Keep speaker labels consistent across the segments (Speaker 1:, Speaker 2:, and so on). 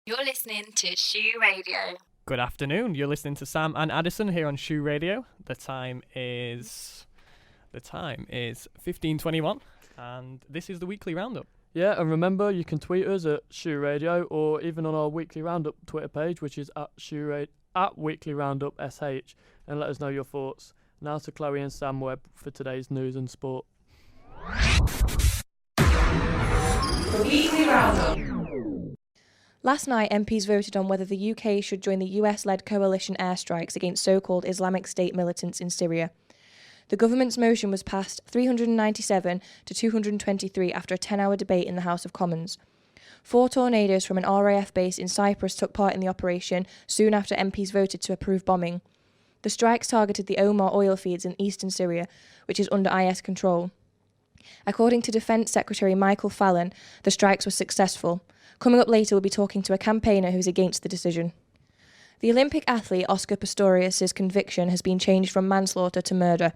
Speaker 1: You're listening to Shoe Radio.
Speaker 2: Good afternoon. You're listening to Sam and Addison here on Shoe Radio. The time is 15:21, and this is the weekly roundup.
Speaker 3: Yeah, and remember, you can tweet us at Shoe Radio or even on our weekly roundup Twitter page, which is at Weekly Roundup SH, and let us know your thoughts. Now to Chloe and Sam Webb for today's news and sport.
Speaker 1: The weekly roundup.
Speaker 4: Last night, MPs voted on whether the UK should join the US-led coalition airstrikes against so-called Islamic State militants in Syria. The government's motion was passed 397 to 223 after a 10-hour debate in the House of Commons. 4 tornadoes from an RAF base in Cyprus took part in the operation soon after MPs voted to approve bombing. The strikes targeted the Omar oil fields in eastern Syria, which is under IS control. According to Defence Secretary Michael Fallon, the strikes were successful. Coming up later, we'll be talking to a campaigner who's against the decision. The Olympic athlete Oscar Pistorius' conviction has been changed from manslaughter to murder.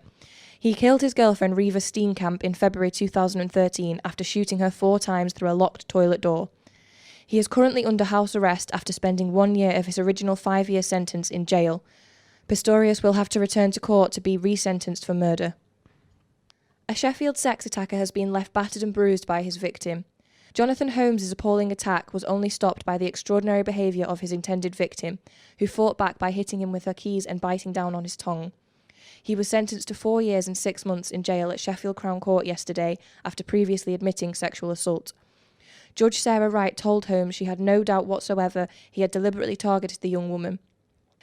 Speaker 4: He killed his girlfriend Riva Steenkamp in February 2013 after shooting her 4 times through a locked toilet door. He is currently under house arrest after spending 1 year of his original 5-year sentence in jail. Pistorius will have to return to court to be resentenced for murder. A Sheffield sex attacker has been left battered and bruised by his victim. Jonathan Holmes' appalling attack was only stopped by the extraordinary behaviour of his intended victim, who fought back by hitting him with her keys and biting down on his tongue. He was sentenced to 4 years and 6 months in jail at Sheffield Crown Court yesterday after previously admitting sexual assault. Judge Sarah Wright told Holmes she had no doubt whatsoever he had deliberately targeted the young woman.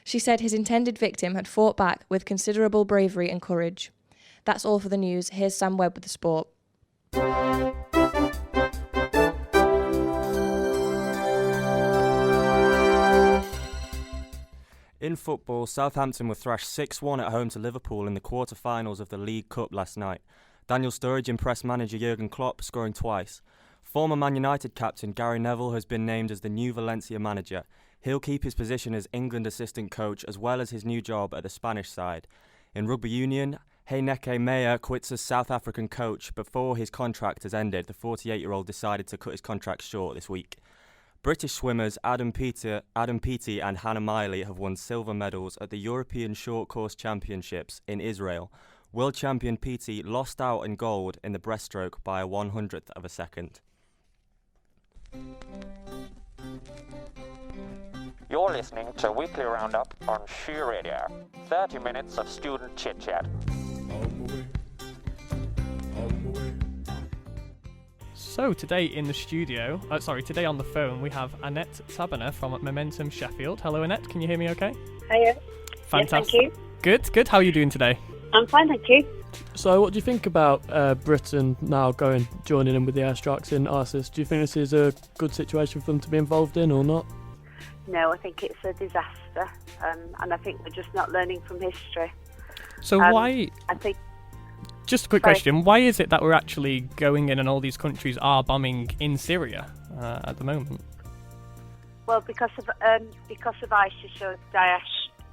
Speaker 4: She said his intended victim had fought back with considerable bravery and courage. That's all for the news. Here's Sam Webb with the sport.
Speaker 5: In football, Southampton were thrashed 6-1 at home to Liverpool in the quarter-finals of the League Cup last night. Daniel Sturridge impressed manager Jurgen Klopp, scoring twice. Former Man United captain Gary Neville has been named as the new Valencia manager. He'll keep his position as England assistant coach as well as his new job at the Spanish side. In rugby union, Heineke Meyer quits as South African coach. Before his contract has ended, the 48-year-old decided to cut his contract short this week. British swimmers Adam Peaty and Hannah Miley have won silver medals at the European Short Course Championships in Israel. World champion Peaty lost out in gold in the breaststroke by a 100th of a second.
Speaker 6: You're listening to Weekly Roundup on Shoe Radio. 30 minutes of student chit-chat.
Speaker 2: So today in the studio, today on the phone, we have Annette Taberner from Momentum Sheffield. Hello Annette, can you hear me okay?
Speaker 7: Hiya.
Speaker 2: Fantastic.
Speaker 7: Yes, thank you.
Speaker 2: Good. How are you doing today?
Speaker 7: I'm fine, thank you.
Speaker 3: So what do you think about Britain now joining in with the airstrikes in ISIS? Do you think this is a good situation for them to be involved in or not?
Speaker 7: No, I think it's a disaster, and I think we're just not learning from history.
Speaker 2: So why...
Speaker 7: I think...
Speaker 2: Just a quick question. Why is it that we're actually going in and all these countries are bombing in Syria at the moment?
Speaker 7: Well, because of ISIS or Daesh,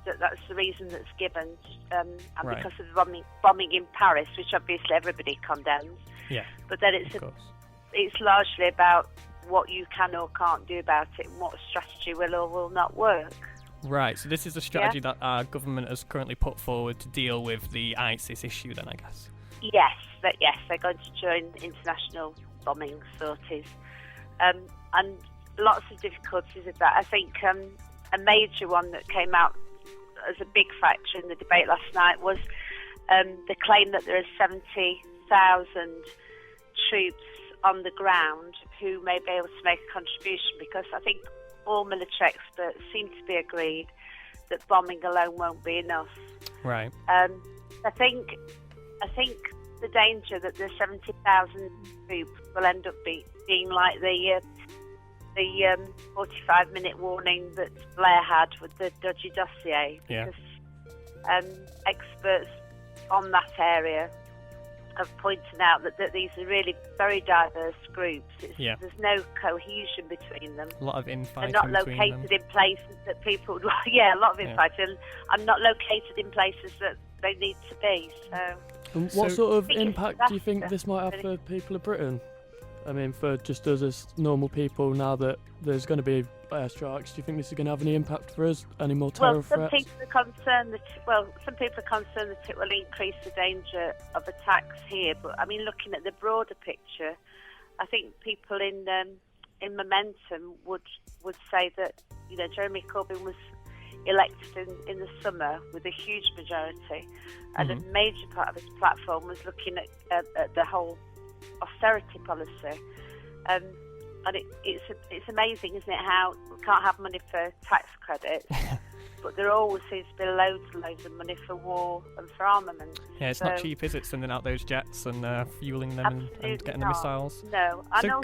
Speaker 7: that's the reason that's given, and
Speaker 2: Right.
Speaker 7: because of the bombing in Paris, which obviously everybody condemns.
Speaker 2: Yeah,
Speaker 7: But then
Speaker 2: of course.
Speaker 7: it's largely about what you can or can't do about it, and what strategy will or will not work.
Speaker 2: Right, so this is the strategy that our government has currently put forward to deal with the ISIS issue then, I guess.
Speaker 7: Yes, they're going to join international bombing sorties, and lots of difficulties with that. I think a major one that came out as a big factor in the debate last night was the claim that there are 70,000 troops on the ground who may be able to make a contribution, because I think all military experts seem to be agreed that bombing alone won't be enough.
Speaker 2: Right.
Speaker 7: I think the danger that the 70,000 troops will end up being like the 45-minute warning that Blair had with the dodgy dossier.
Speaker 2: Yeah.
Speaker 7: Because experts on that area have pointed out that these are really very diverse groups.
Speaker 2: Yeah.
Speaker 7: There's no cohesion between them.
Speaker 2: A lot of infighting
Speaker 7: They're not
Speaker 2: between
Speaker 7: located
Speaker 2: them.
Speaker 7: in places that people... Yeah, a lot of
Speaker 2: Yeah.
Speaker 7: infighting. And not located in places that they need to be. So
Speaker 3: And what
Speaker 2: So-
Speaker 3: sort of
Speaker 7: I think it's
Speaker 3: impact do you think
Speaker 7: disaster,
Speaker 3: this might have for
Speaker 7: really.
Speaker 3: people of Britain? I mean, for just us as normal people, now that there's going to be airstrikes. Do you think this is going to have any impact for us? Any more terror threats?
Speaker 7: Some people are concerned that it will increase the danger of attacks here. But I mean, looking at the broader picture, I think people in Momentum would say that Jeremy Corbyn was elected in the summer with a huge majority, and a major part of his platform was looking at the whole austerity policy. And it's amazing, isn't it, how we can't have money for tax credits, but there always seems to be loads and loads of money for war and for armament.
Speaker 2: Yeah, it's not cheap, is it, sending out those jets and fueling them and getting the missiles?
Speaker 7: No,
Speaker 2: so
Speaker 7: and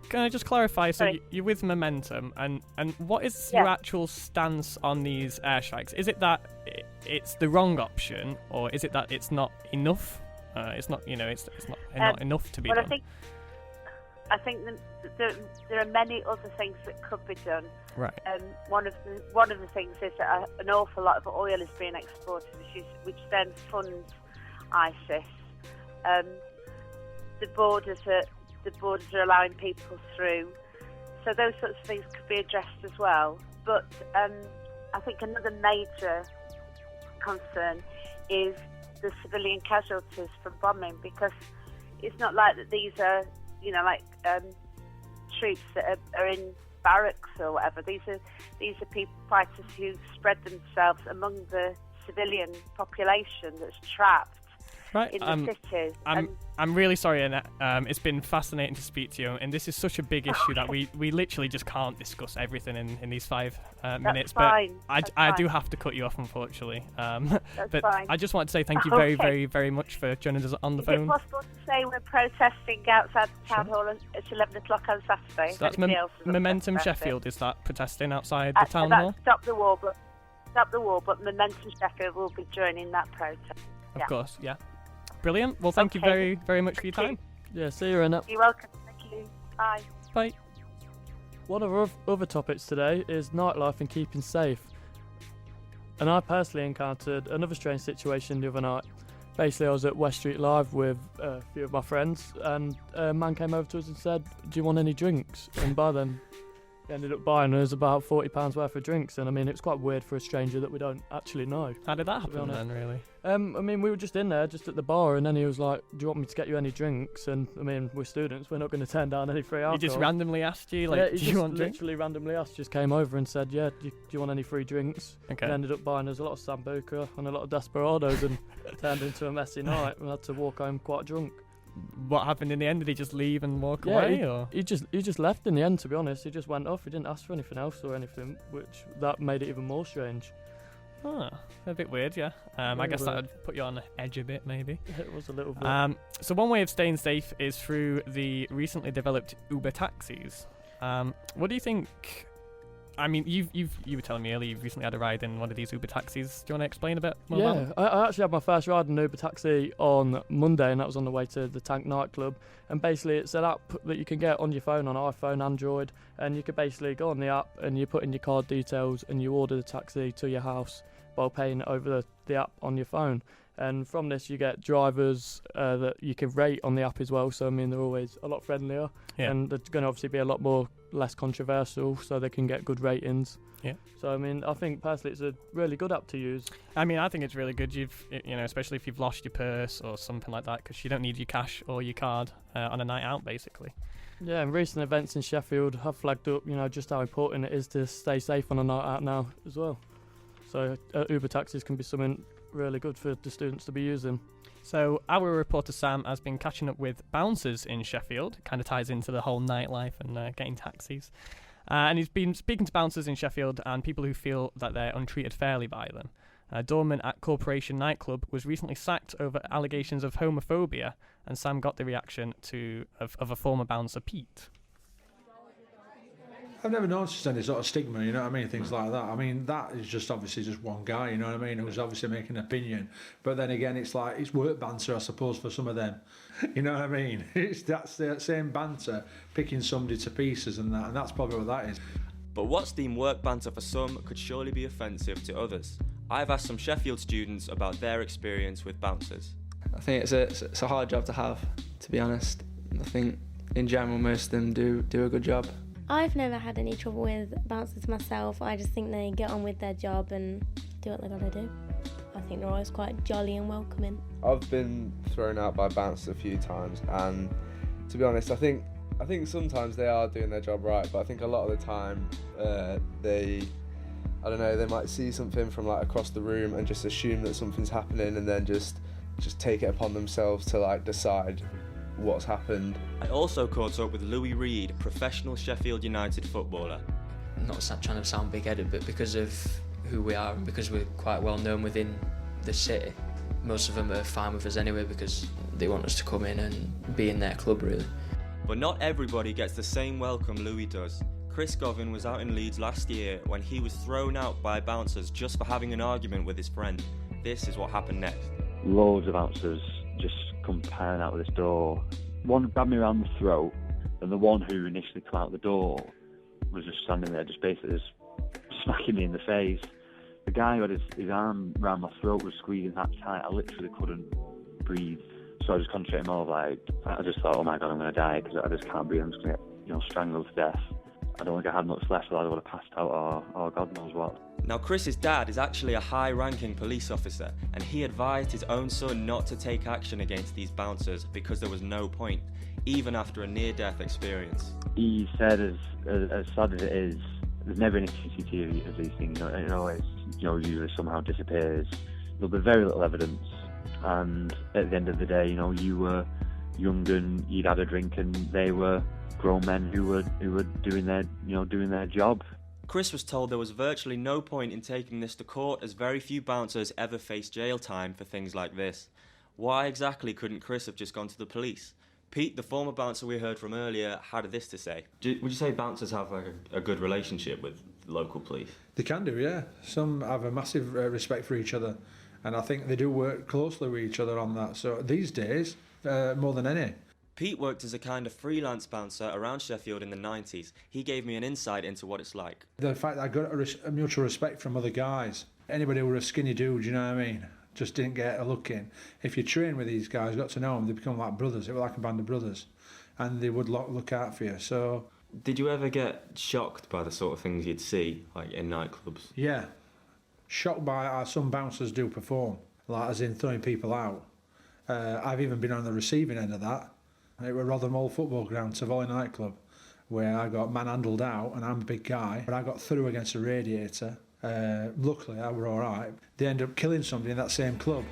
Speaker 2: can I just clarify? So you're with Momentum, and what is your actual stance on these airstrikes? Is it that it's the wrong option, or is it that it's not enough? It's not, it's not enough to be done.
Speaker 7: I think there are many other things that could be done.
Speaker 2: Right.
Speaker 7: One of the things is that an awful lot of oil is being exported, which then funds ISIS. The borders are allowing people through, so those sorts of things could be addressed as well. But I think another major concern is the civilian casualties from bombing, because it's not like that these are troops that are in barracks or whatever. These are people, fighters who spread themselves among the civilian population that's trapped in the cities.
Speaker 2: I'm really sorry, Annette. It's been fascinating to speak to you, and this is such a big issue that we literally just can't discuss everything in these 5 minutes.
Speaker 7: Fine.
Speaker 2: But I do have to cut you off, unfortunately. But
Speaker 7: fine.
Speaker 2: I just want to say thank you very, very, very much for joining us on the phone.
Speaker 7: Is it possible to say we're protesting outside the town hall at 11 o'clock on Saturday?
Speaker 2: So that's Momentum Sheffield, is that protesting outside the town hall?
Speaker 7: Stop the war, but Momentum Sheffield will be joining that protest.
Speaker 2: Of course, yeah. Brilliant. Well, thank you very, very much for your time.
Speaker 3: Yeah, see you, Annette.
Speaker 7: You're welcome. Thank you. Bye.
Speaker 2: Bye.
Speaker 3: One of our other topics today is nightlife and keeping safe. And I personally encountered another strange situation the other night. Basically, I was at West Street Live with a few of my friends, and a man came over to us and said, "Do you want any drinks?" And by then, he ended up buying us about £40 worth of drinks. And I mean, it's quite weird for a stranger that we don't actually know.
Speaker 2: How did that happen then, really?
Speaker 3: I mean, we were just in there, just at the bar, and then he was like, "Do you want me to get you any drinks?" And I mean, we're students, we're not going to turn down any free alcohol.
Speaker 2: He just randomly asked you, like,
Speaker 3: yeah,
Speaker 2: "Do you want drinks?"
Speaker 3: Literally randomly asked, just came over and said, "Yeah, do you want any free drinks?"
Speaker 2: Okay.
Speaker 3: And ended up buying us a lot of Sambuca and a lot of Desperados, and turned into a messy night. We had to walk home quite drunk.
Speaker 2: What happened in the end? Did he just leave and walk
Speaker 3: Yeah,
Speaker 2: away? Or?
Speaker 3: He just left in the end, to be honest. He just went off. He didn't ask for anything else or anything, which that made it even more strange.
Speaker 2: Oh, a bit weird, yeah. I guess that would put you on the edge a bit, maybe.
Speaker 3: It was a little bit.
Speaker 2: So one way of staying safe is through the recently developed Uber taxis. What do you think? I mean, you were telling me earlier you've recently had a ride in one of these Uber taxis. Do you want to explain a bit more about it?
Speaker 3: Yeah, I actually had my first ride in an Uber taxi on Monday, and that was on the way to the Tank nightclub. And basically, it's an app that you can get on your phone, on iPhone, Android, and you could basically go on the app and you put in your card details and you order the taxi to your house by paying it over the app on your phone. And from this, you get drivers that you can rate on the app as well. So, I mean, they're always a lot friendlier.
Speaker 2: Yeah.
Speaker 3: And they're going to obviously be a lot more less controversial, so they can get good ratings.
Speaker 2: Yeah.
Speaker 3: So, I mean, I think personally it's a really good app to use.
Speaker 2: I mean, I think it's really good. Especially if you've lost your purse or something like that, because you don't need your cash or your card on a night out, basically.
Speaker 3: Yeah, and recent events in Sheffield have flagged up, just how important it is to stay safe on a night out now as well. So, Uber taxis can be something really good for the students to be using.
Speaker 2: So our reporter Sam has been catching up with bouncers in Sheffield. Kind of ties into the whole nightlife and getting taxis. And he's been speaking to bouncers in Sheffield and people who feel that they're untreated fairly by them. A doorman at Corporation Nightclub was recently sacked over allegations of homophobia, and Sam got the reaction of a former bouncer, Pete.
Speaker 8: I've never noticed any sort of stigma, you know what I mean, things like that. I mean, that is just obviously just one guy, you know what I mean, who's obviously making an opinion. But then again, it's like, it's work banter, I suppose, for some of them. You know what I mean? That's the same banter, picking somebody to pieces and that's probably what that is.
Speaker 5: But what's deemed work banter for some could surely be offensive to others. I've asked some Sheffield students about their experience with bouncers.
Speaker 9: I think it's a hard job to have, to be honest. I think in general most of them do a good job. I've never had any trouble with bouncers myself. I just think they get on with their job and do what they gotta do. I think they're always quite jolly and welcoming.
Speaker 10: I've been thrown out by bouncers a few times, and to be honest, I think sometimes they are doing their job right, but I think a lot of the time they might see something from like across the room and just assume that something's happening, and then just take it upon themselves to like decide what's happened.
Speaker 5: I also caught up with Louis Reed, professional Sheffield United footballer.
Speaker 11: Not trying to sound big-headed, but because of who we are and because we're quite well known within the city, most of them are fine with us anyway because they want us to come in and be in their club, really.
Speaker 5: But not everybody gets the same welcome Louis does. Chris Govan was out in Leeds last year when he was thrown out by bouncers just for having an argument with his friend. This is what happened next.
Speaker 12: Loads of bouncers just come piling out of this door. One grabbed me around the throat, and the one who initially came out the door was just standing there, just basically just smacking me in the face. The guy who had his arm around my throat was squeezing that tight, I literally couldn't breathe. So I just concentrated more like, I just thought, oh my God, I'm going to die because I just can't breathe, I'm just going to get strangled to death. I don't think I had much left, so I would have passed out or God knows what.
Speaker 5: Now Chris's dad is actually a high-ranking police officer, and he advised his own son not to take action against these bouncers because there was no point, even after a near-death experience.
Speaker 12: He said, as sad as it is, there's never any CCTV of these things. It always, usually somehow disappears. There'll be very little evidence, and at the end of the day, you were young and you'd had a drink, and they were grown men who were doing their job.
Speaker 5: Chris was told there was virtually no point in taking this to court, as very few bouncers ever face jail time for things like this. Why exactly couldn't Chris have just gone to the police? Pete, the former bouncer we heard from earlier, had this to say. Would you say bouncers have a good relationship with the local police?
Speaker 8: They can do, yeah. Some have a massive respect for each other, and I think they do work closely with each other on that. So these days, more than any.
Speaker 5: Pete worked as a kind of freelance bouncer around Sheffield in the 90s. He gave me an insight into what it's like.
Speaker 8: The fact that I got a mutual respect from other guys. Anybody who were a skinny dude, you know what I mean, just didn't get a look in. If you train with these guys, got to know them, they become like brothers. It was like a band of brothers, and they would look out for you. So,
Speaker 5: did you ever get shocked by the sort of things you'd see, like in nightclubs?
Speaker 8: Yeah, shocked by how some bouncers do perform, like as in throwing people out. I've even been on the receiving end of that. It was Rotherham Old Football Ground, Savoy nightclub, where I got manhandled out, and I'm a big guy, but I got through against a radiator. Luckily, I were all right. They ended up killing somebody in that same club.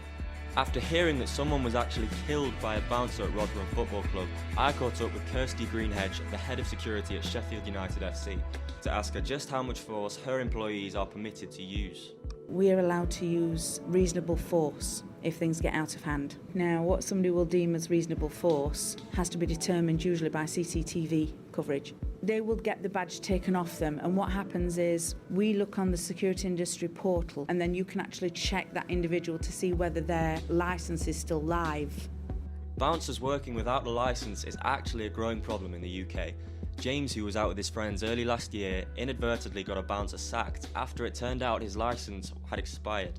Speaker 5: After hearing that someone was actually killed by a bouncer at Rotherham Football Club, I caught up with Kirsty Greenhedge, the head of security at Sheffield United FC, to ask her just how much force her employees are permitted to use.
Speaker 13: We're allowed to use reasonable force if things get out of hand. Now, what somebody will deem as reasonable force has to be determined usually by CCTV coverage. They will get the badge taken off them, and what happens is we look on the security industry portal, and then you can actually check that individual to see whether their licence is still live.
Speaker 5: Bouncers working without a licence is actually a growing problem in the UK. James, who was out with his friends early last year, inadvertently got a bouncer sacked after it turned out his licence had expired.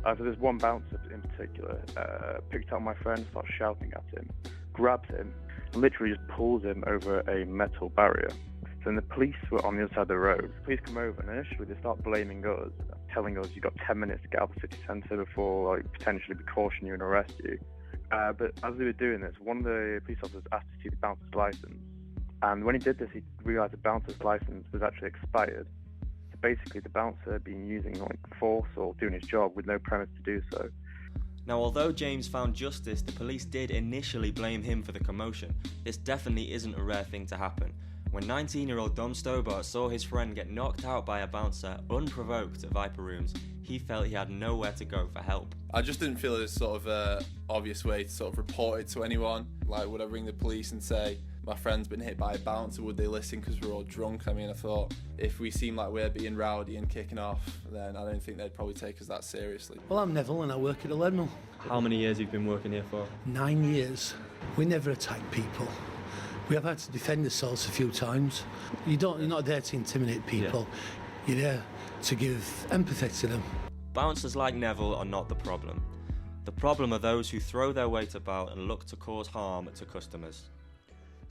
Speaker 14: So there's one bouncer in particular, picked up my friend, starts shouting at him, grabs him, and literally just pulls him over a metal barrier. So then the police were on the other side of the road. The police come over, and initially they start blaming us, telling us you've got 10 minutes to get out of the city centre before potentially be caution you and arrest you. But as they were doing this, one of the police officers asked to see the bouncer's licence. And when he did this, he realised the bouncer's licence was actually expired. So basically, the bouncer had been using force or doing his job with no premise to do so.
Speaker 5: Now, although James found justice, the police did initially blame him for the commotion. This definitely isn't a rare thing to happen. When 19-year-old Dom Stobart saw his friend get knocked out by a bouncer unprovoked at Viper Rooms, he felt he had nowhere to go for help.
Speaker 15: I just didn't feel there's sort of an obvious way to sort of report it to anyone. Like, would I ring the police and say, my friend's been hit by a bouncer, would they listen because we're all drunk? I mean, I thought if we seem like we're being rowdy and kicking off, then I don't think they'd probably take us that seriously.
Speaker 16: Well, I'm Neville and I work at a Leadmill.
Speaker 5: How many years have you been working here for?
Speaker 16: 9 years. We never attack people. We have had to defend ourselves a few times. You're not there to intimidate people. Yeah. You're there to give empathy to them.
Speaker 5: Bouncers like Neville are not the problem. The problem are those who throw their weight about and look to cause harm to customers.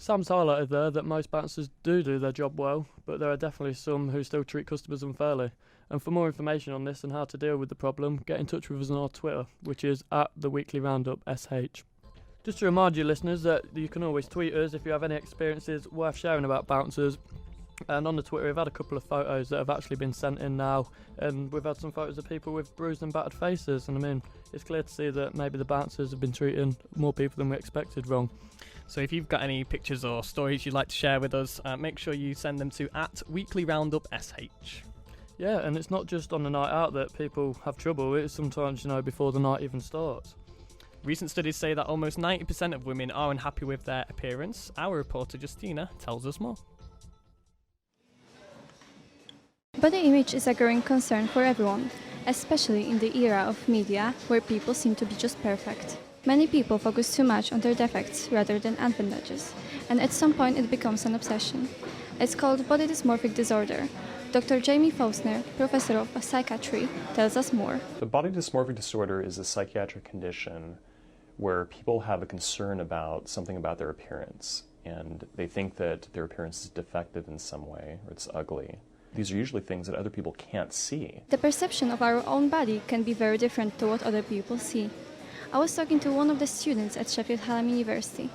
Speaker 3: Sam's highlighted there that most bouncers do their job well, but there are definitely some who still treat customers unfairly. And for more information on this and how to deal with the problem, get in touch with us on our Twitter, which is @theweeklyroundup.sh. Just to remind you listeners that you can always tweet us if you have any experiences worth sharing about bouncers. And on the Twitter we've had a couple of photos that have actually been sent in now, and we've had some photos of people with bruised and battered faces, and I mean, it's clear to see that maybe the bouncers have been treating more people than we expected wrong.
Speaker 2: So if you've got any pictures or stories you'd like to share with us, make sure you send them to @weeklyroundupsh.
Speaker 3: Yeah, and it's not just on the night out that people have trouble, it's sometimes, before the night even starts.
Speaker 2: Recent studies say that almost 90% of women are unhappy with their appearance. Our reporter Justina tells us more.
Speaker 17: Body image is a growing concern for everyone, especially in the era of media where people seem to be just perfect. Many people focus too much on their defects rather than advantages, and at some point it becomes an obsession. It's called body dysmorphic disorder. Dr. Jamie Fausner, professor of psychiatry, tells us more.
Speaker 18: The body dysmorphic disorder is a psychiatric condition where people have a concern about something about their appearance, and they think that their appearance is defective in some way, or it's ugly. These are usually things that other people can't see.
Speaker 17: The perception of our own body can be very different to what other people see. I was talking to one of the students at Sheffield Hallam University.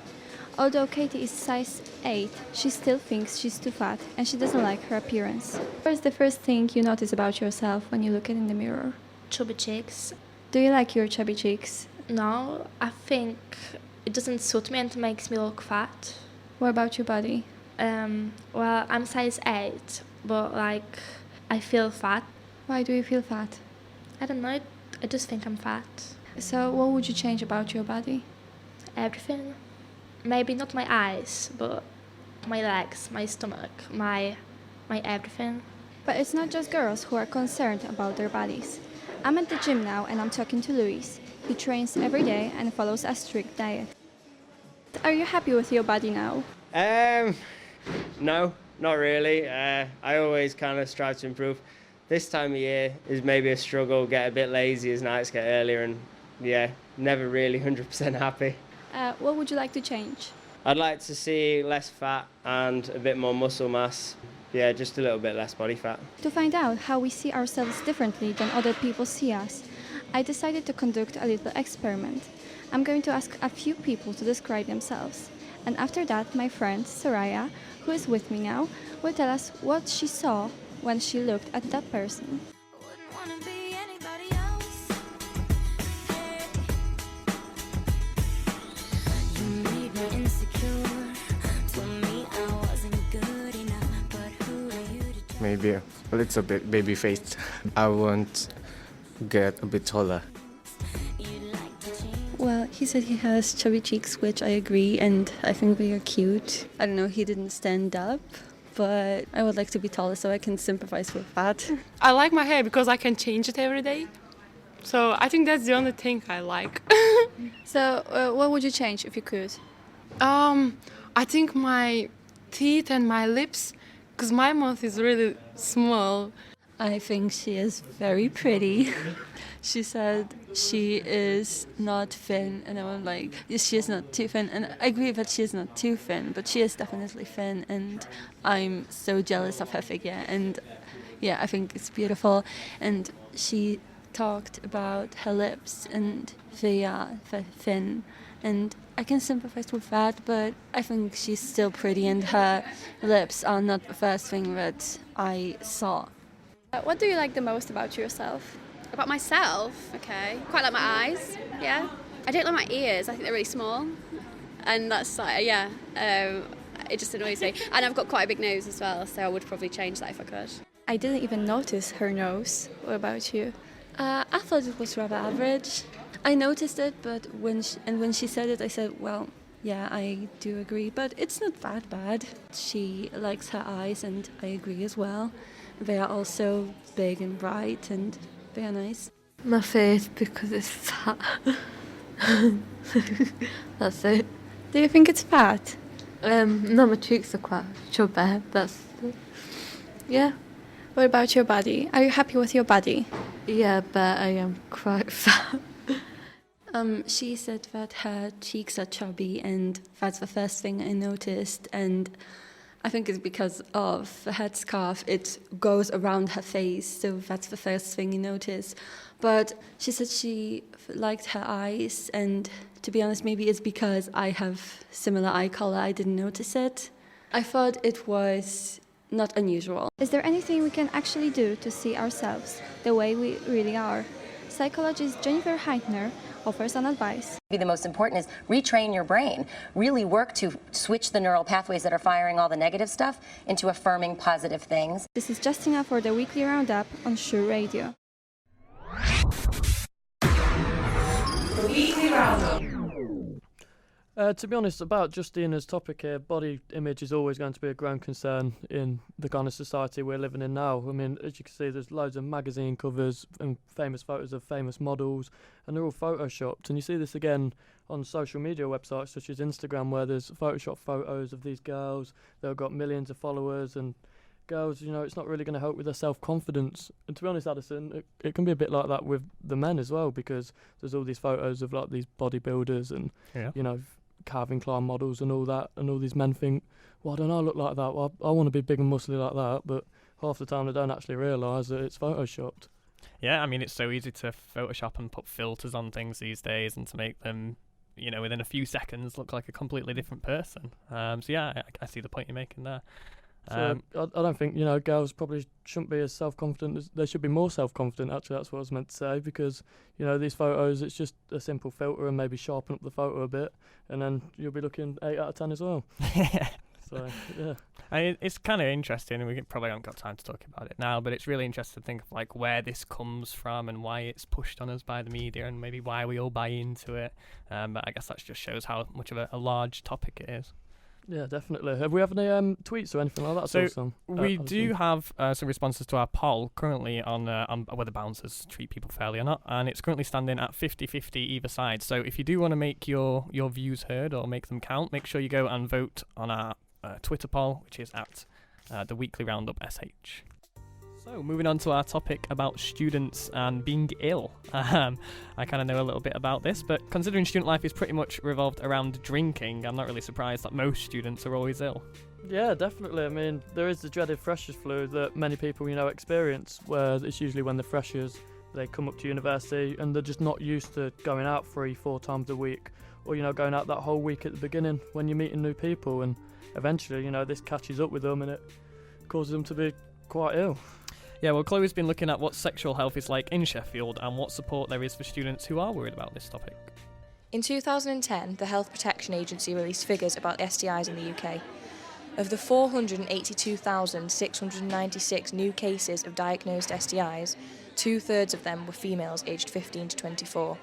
Speaker 17: Although Katie is size 8, she still thinks she's too fat and she doesn't like her appearance. What is the first thing you notice about yourself when you look in the mirror?
Speaker 19: Chubby cheeks.
Speaker 17: Do you like your chubby cheeks?
Speaker 19: No, I think it doesn't suit me and it makes me look fat.
Speaker 17: What about your body?
Speaker 19: Well, I'm size 8, but I feel fat.
Speaker 17: Why do you feel fat?
Speaker 19: I don't know, I just think I'm fat.
Speaker 17: So what would you change about your body?
Speaker 19: Everything. Maybe not my eyes, but my legs, my stomach, my everything.
Speaker 17: But it's not just girls who are concerned about their bodies. I'm at the gym now and I'm talking to Luis. He trains every day and follows a strict diet. Are you happy with your body now?
Speaker 20: No, not really. I always kind of strive to improve. This time of year is maybe a struggle, get a bit lazy as nights get earlier, and yeah, never really 100% happy.
Speaker 17: What would you like to change?
Speaker 20: I'd like to see less fat and a bit more muscle mass. Yeah, just a little bit less body fat.
Speaker 17: To find out how we see ourselves differently than other people see us, I decided to conduct a little experiment. I'm going to ask a few people to describe themselves. And after that, my friend Soraya, who is with me now, will tell us what she saw when she looked at that person.
Speaker 21: Maybe a little bit baby-faced. I want to get a bit taller.
Speaker 22: Well, he said he has chubby cheeks, which I agree, and I think they are cute. I don't know, he didn't stand up, but I would like to be taller so I can sympathize with that.
Speaker 23: I like my hair because I can change it every day. So I think that's the only thing I like.
Speaker 17: So what would you change if you could?
Speaker 23: I think my teeth and my lips, because my mouth is really small.
Speaker 22: I think she is very pretty. She said she is not thin, and I was like, she is not too thin. And I agree that she is not too thin, but she is definitely thin, and I'm so jealous of her figure. And yeah, I think it's beautiful. And she talked about her lips, and they are thin. And I can sympathize with that, but I think she's still pretty, and her lips are not the first thing that I saw.
Speaker 17: What do you like the most about yourself?
Speaker 24: About myself, okay. Quite like my eyes, yeah. I don't like my ears, I think they're really small. And that's like, yeah, it just annoys me. And I've got quite a big nose as well, so I would probably change that if I could.
Speaker 22: I didn't even notice her nose. What about you? I thought it was rather average. I noticed it, but when she said it, I said, well, yeah, I do agree, but it's not that bad. She likes her eyes, and I agree as well. They are also big and bright, and they are nice.
Speaker 25: My face, because it's fat. That's it.
Speaker 17: Do you think it's fat?
Speaker 25: No, my cheeks are quite chubby. That's it. Yeah.
Speaker 17: What about your body? Are you happy with your body?
Speaker 25: Yeah, but I am quite fat.
Speaker 22: She said that her cheeks are chubby, and that's the first thing I noticed. And I think it's because of the headscarf. It goes around her face, so that's the first thing you notice. But she said she liked her eyes, and to be honest, maybe it's because I have similar eye color, I didn't notice it. I thought it was not unusual.
Speaker 17: Is there anything we can actually do to see ourselves the way we really are? Psychologist Jennifer Heitner offers some advice.
Speaker 1: The most important is retrain your brain. Really work to switch the neural pathways that are firing all the negative stuff into affirming positive things.
Speaker 17: This is Justina for the Weekly Roundup on Shure Radio.
Speaker 4: The Weekly Roundup.
Speaker 3: To be honest, about Justina's topic here, body image is always going to be a growing concern in the kind of society we're living in now. I mean, as you can see, there's loads of magazine covers and famous photos of famous models, and they're all photoshopped. And you see this again on social media websites such as Instagram, where there's photoshopped photos of these girls that have got millions of followers, and girls, you know, it's not really going to help with their self-confidence. And to be honest, Addison, it can be a bit like that with the men as well, because there's all these photos of like these bodybuilders and, you know, Calvin Klein models and all that, and all these men think, well, don't I look like that? Well, I want to be big and muscly like that, but half the time they don't actually realise that it's photoshopped.
Speaker 2: Yeah, I mean, it's so easy to Photoshop and put filters on things these days and to make them, you know, within a few seconds look like a completely different person. So yeah, I see the point you're making there.
Speaker 3: So I don't think, you know, girls probably shouldn't be as self-confident. They should be more self-confident, actually, that's what I was meant to say, because, you know, these photos, it's just a simple filter and maybe sharpen up the photo a bit, and then you'll be looking 8 out of 10 as well. So, yeah.
Speaker 2: It's kind of interesting, and we probably haven't got time to talk about it now, but it's really interesting to think of like where this comes from and why it's pushed on us by the media and maybe why we all buy into it. But I guess that just shows how much of a large topic it is.
Speaker 3: Yeah, definitely. Have we have any tweets or anything like that?
Speaker 2: So we do have some responses to our poll currently on whether bouncers treat people fairly or not, and it's currently standing at 50-50 either side. So if you do want to make your views heard or make them count, make sure you go and vote on our Twitter poll, which is at the Weekly Roundup SH. So moving on to our topic about students and being ill. I kind of know a little bit about this, but considering student life is pretty much revolved around drinking, I'm not really surprised that most students are always ill.
Speaker 3: Yeah, definitely. I mean, there is the dreaded freshers flu that many people, you know, experience, where it's usually when the freshers, they come up to university and they're just not used to going out 3-4 times a week, or, you know, going out that whole week at the beginning when you're meeting new people, and eventually, you know, this catches up with them and it causes them to be quite ill.
Speaker 2: Yeah, well, Chloe's been looking at what sexual health is like in Sheffield and what support there is for students who are worried about this topic.
Speaker 6: In 2010, the Health Protection Agency released figures about STIs in the UK. Of the 482,696 new cases of diagnosed STIs, 2/3 of them were females aged 15 to 24.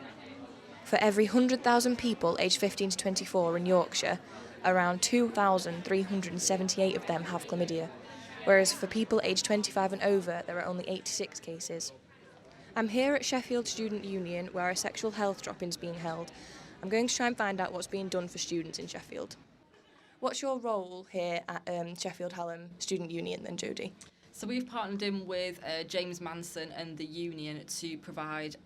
Speaker 6: For every 100,000 people aged 15 to 24 in Yorkshire, around 2,378 of them have chlamydia, whereas for people aged 25 and over, there are only 86 cases. I'm here at Sheffield Student Union, where a sexual health drop-in is being held. I'm going to try and find out what's being done for students in Sheffield. What's your role here at Sheffield Hallam Student Union then, Jodie?
Speaker 7: So we've partnered in with James Manson and the union to provide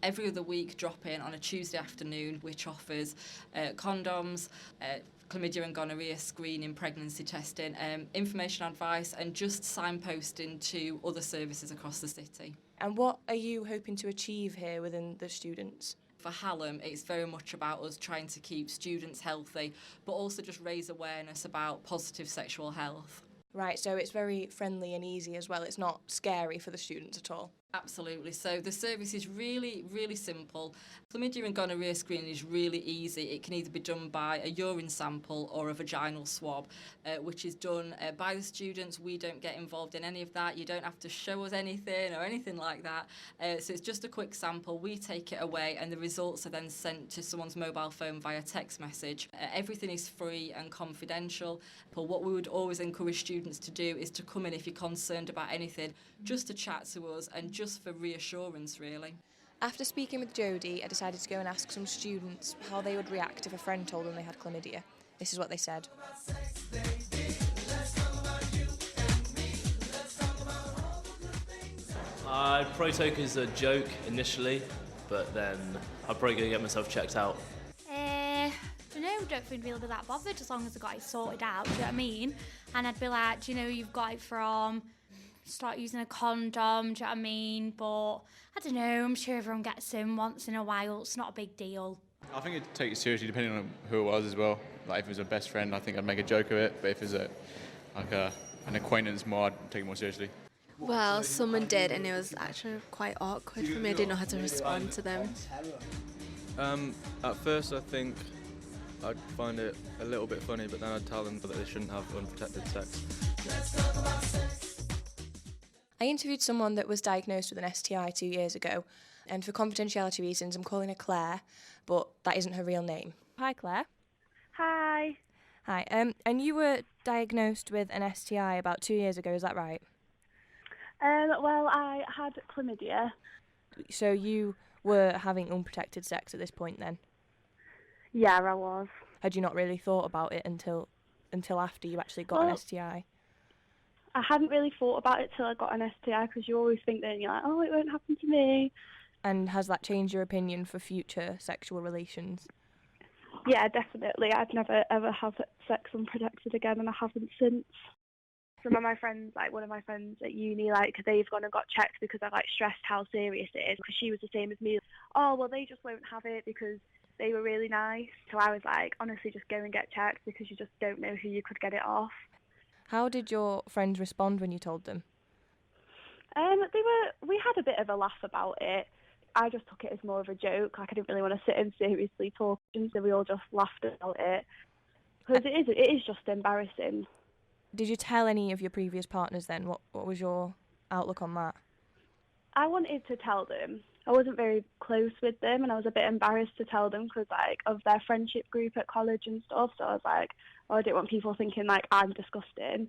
Speaker 7: every other week drop-in on a Tuesday afternoon, which offers condoms, chlamydia and gonorrhea screening, pregnancy testing, information advice, and just signposting to other services across the city.
Speaker 6: And what are you hoping to achieve here within the students?
Speaker 7: For Hallam, it's very much about us trying to keep students healthy, but also just raise awareness about positive sexual health.
Speaker 6: Right, so it's very friendly and easy as well. It's not scary for the students at all.
Speaker 7: Absolutely. So the service is really, really simple. Chlamydia and gonorrhea screening is really easy. It can either be done by a urine sample or a vaginal swab, which is done by the students. We don't get involved in any of that. You don't have to show us anything or anything like that. So it's just a quick sample. We take it away and the results are then sent to someone's mobile phone via text message. Everything is free and confidential. But what we would always encourage students to do is to come in if you're concerned about anything, just to chat to us and just for reassurance, really.
Speaker 6: After speaking with Jodie, I decided to go and ask some students how they would react if a friend told them they had chlamydia. This is what they said.
Speaker 9: I probably took it as a joke initially,
Speaker 8: but then I'm probably going to get myself checked out.
Speaker 9: Don't think really be that bothered as long as I got it sorted out, do you know what I mean? And I'd be like, do you know where you've got it from? Start using a condom, do you know what I mean? But I don't know, I'm sure everyone gets them once in a while, it's not a big deal.
Speaker 10: I think I'd take it seriously depending on who it was as well. Like if it was a best friend, I think I'd make a joke of it, but if it's an acquaintance more, I'd take it more seriously.
Speaker 11: Well, someone did, and it was actually quite awkward for me. I didn't know how to respond to them.
Speaker 12: At first, I think I'd find it a little bit funny, but then I'd tell them that they shouldn't have unprotected sex.
Speaker 6: I interviewed someone that was diagnosed with an STI 2 years ago, and for confidentiality reasons, I'm calling her Claire, but that isn't her real name. Hi, Claire.
Speaker 26: Hi.
Speaker 6: Hi. And you were diagnosed with an STI about 2 years ago, is that right?
Speaker 26: Well, I had chlamydia.
Speaker 6: So you were having unprotected sex at this point then?
Speaker 26: Yeah, I was.
Speaker 6: Had you not really thought about it until after you actually got an STI?
Speaker 26: I hadn't really thought about it till I got an STI, because you always think that you're like, oh, it won't happen to me.
Speaker 6: And has that changed your opinion for future sexual relations?
Speaker 26: Yeah, definitely. I'd never ever have sex unprotected again, and I haven't since. Some of my friends, like one of my friends at uni, like they've gone and got checked because I like stressed how serious it is, because she was the same as me. Oh, well, they just won't have it because they were really nice. So I was like, honestly, just go and get checked, because you just don't know who you could get it off.
Speaker 6: How did your friends respond when you told them?
Speaker 26: We had a bit of a laugh about it. I just took it as more of a joke. Like I didn't really want to sit and seriously talk, and so we all just laughed about it. Because it is just embarrassing.
Speaker 6: Did you tell any of your previous partners then? What was your outlook on that?
Speaker 26: I wanted to tell them. I wasn't very close with them, and I was a bit embarrassed to tell them because like of their friendship group at college and stuff. So I was like, oh, I didn't want people thinking like I'm disgusting.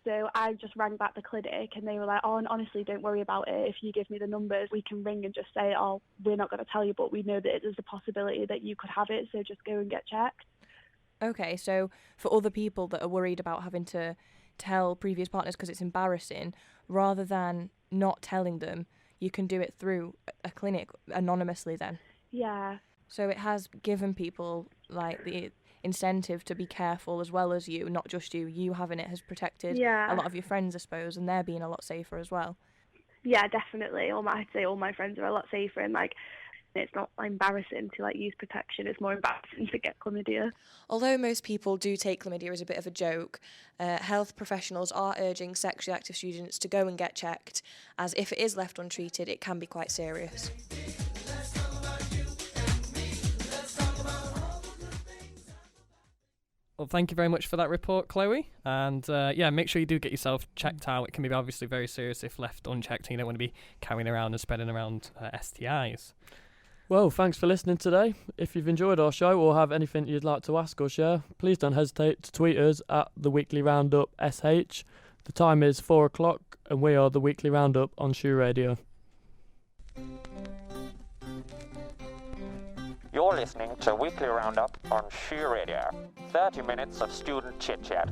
Speaker 26: So I just rang back the clinic, and they were like, oh, and honestly, don't worry about it. If you give me the numbers, we can ring and just say, oh, we're not going to tell you, but we know that there's a possibility that you could have it, so just go and get checked.
Speaker 6: Okay, so for other people that are worried about having to tell previous partners because it's embarrassing, rather than not telling them, you can do it through a clinic anonymously then?
Speaker 26: Yeah.
Speaker 6: So it has given people like the incentive to be careful as well as you, not just you. You having it has protected a lot of your friends, I suppose, and they're being a lot safer as well.
Speaker 26: Yeah, definitely. I'd say all my friends are a lot safer, and like it's not embarrassing to like use protection. It's more embarrassing to get chlamydia.
Speaker 6: Although most people do take chlamydia as a bit of a joke, health professionals are urging sexually active students to go and get checked, as if it is left untreated, it can be quite serious.
Speaker 2: Well, thank you very much for that report, Chloe. And yeah, make sure you do get yourself checked out. It can be obviously very serious if left unchecked, and you don't want to be carrying around and spreading around STIs.
Speaker 3: Well, thanks for listening today. If you've enjoyed our show or have anything you'd like to ask or share, please don't hesitate to tweet us at The Weekly Roundup SH. The time is 4 o'clock, and we are The Weekly Roundup on Shoe Radio.
Speaker 27: You're listening to Weekly Roundup on Shoe Radio. 30 minutes of student chit-chat.